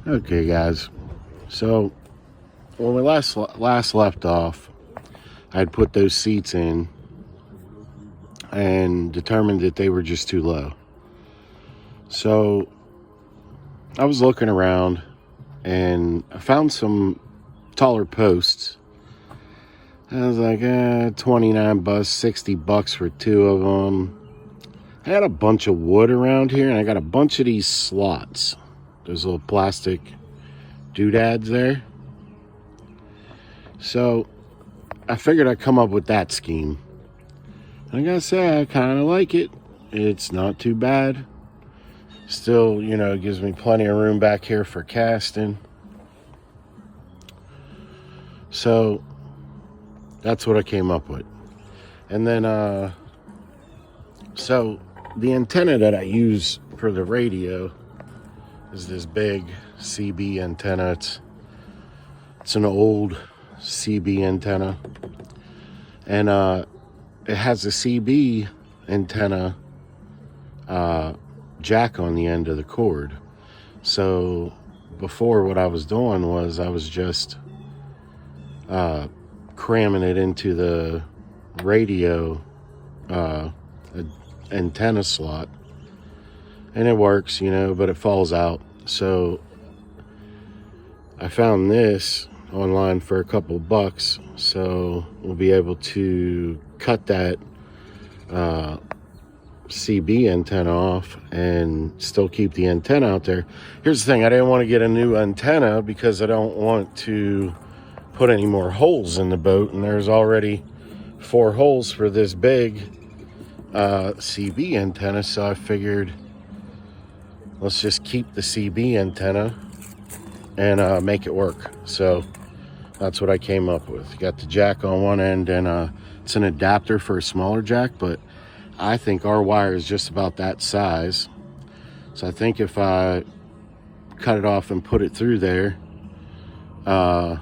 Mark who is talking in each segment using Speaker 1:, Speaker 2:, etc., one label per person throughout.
Speaker 1: Okay, guys. So when we last left off, I had put those seats in and determined that they were just too low. So I was looking around and I found some taller posts. I was like, $29, $60 for two of them. I had a bunch of wood around here, and I got a bunch of these slots. Those little plastic doodads there. So I figured I'd come up with that scheme. I gotta say, I kind of like it. It's not too bad. Still, it gives me plenty of room back here for casting. So that's what I came up with. And then, so the antenna that I use for the radio is this big CB antenna. It's an old CB antenna. And it has a CB antenna jack on the end of the cord. So before, what I was doing was I was just cramming it into the radio antenna slot, and it works, but it falls out. So I found this online for a couple bucks, so we'll be able to cut that CB antenna off and still keep the antenna out there. Here's the thing, I didn't want to get a new antenna because I don't want to put any more holes in the boat, and there's already 4 holes for this big CB antenna. So I figured, let's just keep the CB antenna and make it work. So that's what I came up with. Got the jack on one end, and it's an adapter for a smaller jack, but I think our wire is just about that size. So I think if I cut it off and put it through there, I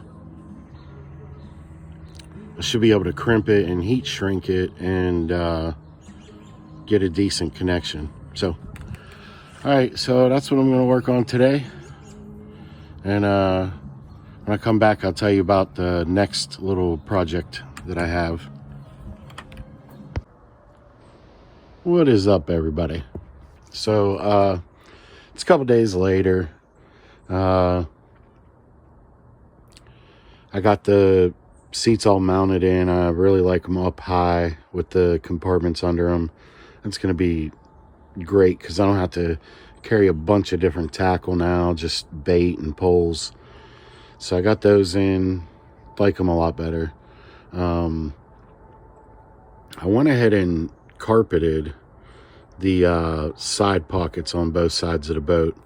Speaker 1: should be able to crimp it and heat shrink it and get a decent connection. So, all right, so that's what I'm going to work on today. And when I come back, I'll tell you about the next little project that I have. What is up, everybody? So it's a couple days later. I got the seats all mounted in. I really like them up high with the compartments under them. It's going to be great because I don't have to carry a bunch of different tackle now, just bait and poles. So I got those in. Like them a lot better. I went ahead and carpeted the side pockets on both sides of the boat.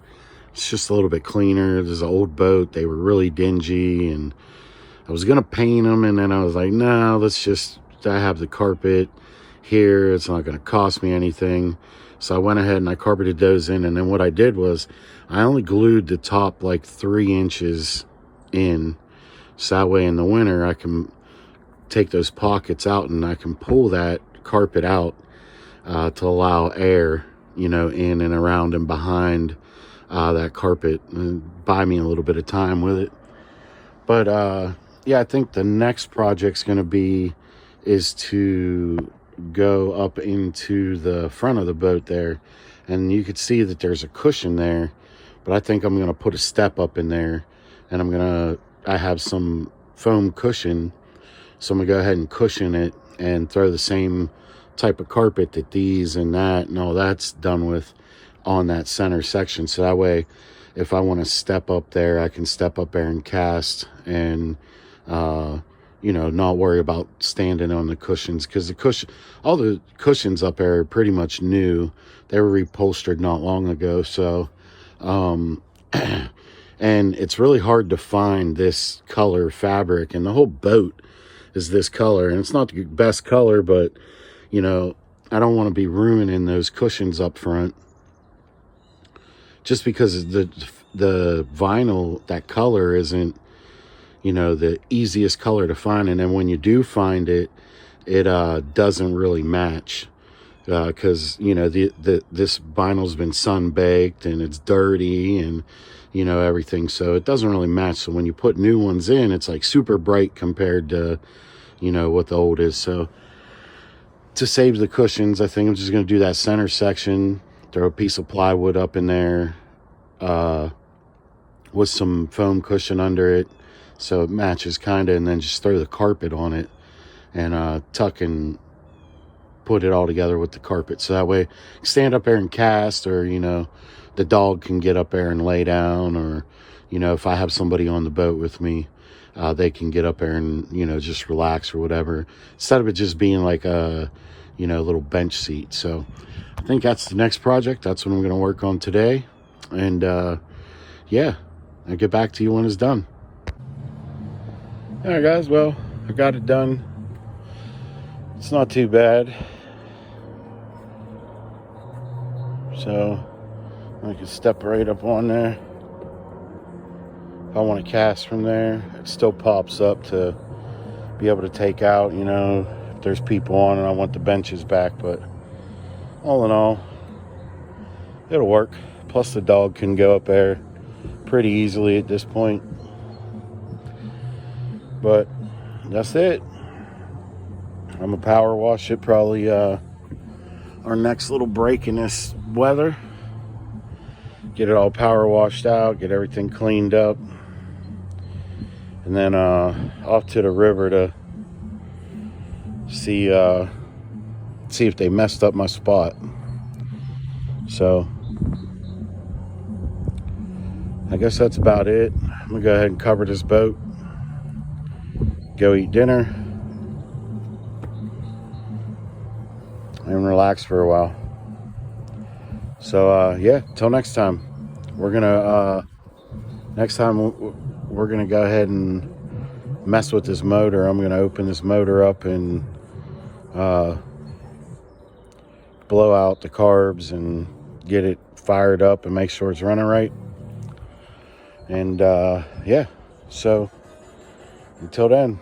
Speaker 1: It's just a little bit cleaner. This is an old boat. They were really dingy, and I was gonna paint them, and then I was like, no, I have the carpet here. It's not gonna cost me anything. So I went ahead and I carpeted those in, and then what I did was I only glued the top like 3 inches in, so that way in the winter I can take those pockets out and I can pull that carpet out to allow air, in and around and behind that carpet, and buy me a little bit of time with it. But yeah, I think the next project's going to is to go up into the front of the boat there, and you could see that there's a cushion there, but I think I'm going to put a step up in there, and I have some foam cushion, so I'm going to go ahead and cushion it and throw the same type of carpet that these and that and all that's done with on that center section. So that way, if I want to step up there, I can step up there and cast and, not worry about standing on the cushions, because all the cushions up there are pretty much new. They were reupholstered not long ago. So, and it's really hard to find this color fabric, and the whole boat is this color, and it's not the best color, but I don't want to be ruining those cushions up front just because the vinyl, that color isn't, the easiest color to find. And then when you do find it, it doesn't really match. because you know this vinyl's been sun baked and it's dirty and you know everything, so it doesn't really match. So when you put new ones in, it's like super bright compared to you know what the old is. So to save the cushions, I think I'm just going to do that center section, throw a piece of plywood up in there with some foam cushion under it so it matches kind of, and then just throw the carpet on it and tuck and put it all together with the carpet, so that way stand up there and cast, or you know the dog can get up there and lay down, or you know if I have somebody on the boat with me, they can get up there and you know just relax or whatever, instead of it just being like a you know little bench seat. So I think that's the next project. That's what I'm going to work on today, and yeah, I'll get back to you when it's done. All right guys, well, I got it done. It's not too bad. So I can step right up on there. If I want to cast from there, it still pops up to be able to take out, you know, if there's people on and I want the benches back. But all in all, it'll work. Plus the dog can go up there pretty easily at this point. But that's it. I'm gonna power wash it probably our next little break in this weather. Get it all power washed out, get everything cleaned up, and then off to the river to see if they messed up my spot. So I guess that's about it. I'm gonna go ahead and cover this boat, go eat dinner, and relax for a while. So yeah, till next time. We're gonna we're gonna go ahead and mess with this motor. I'm gonna open this motor up and blow out the carbs and get it fired up and make sure it's running right. And yeah, so until then.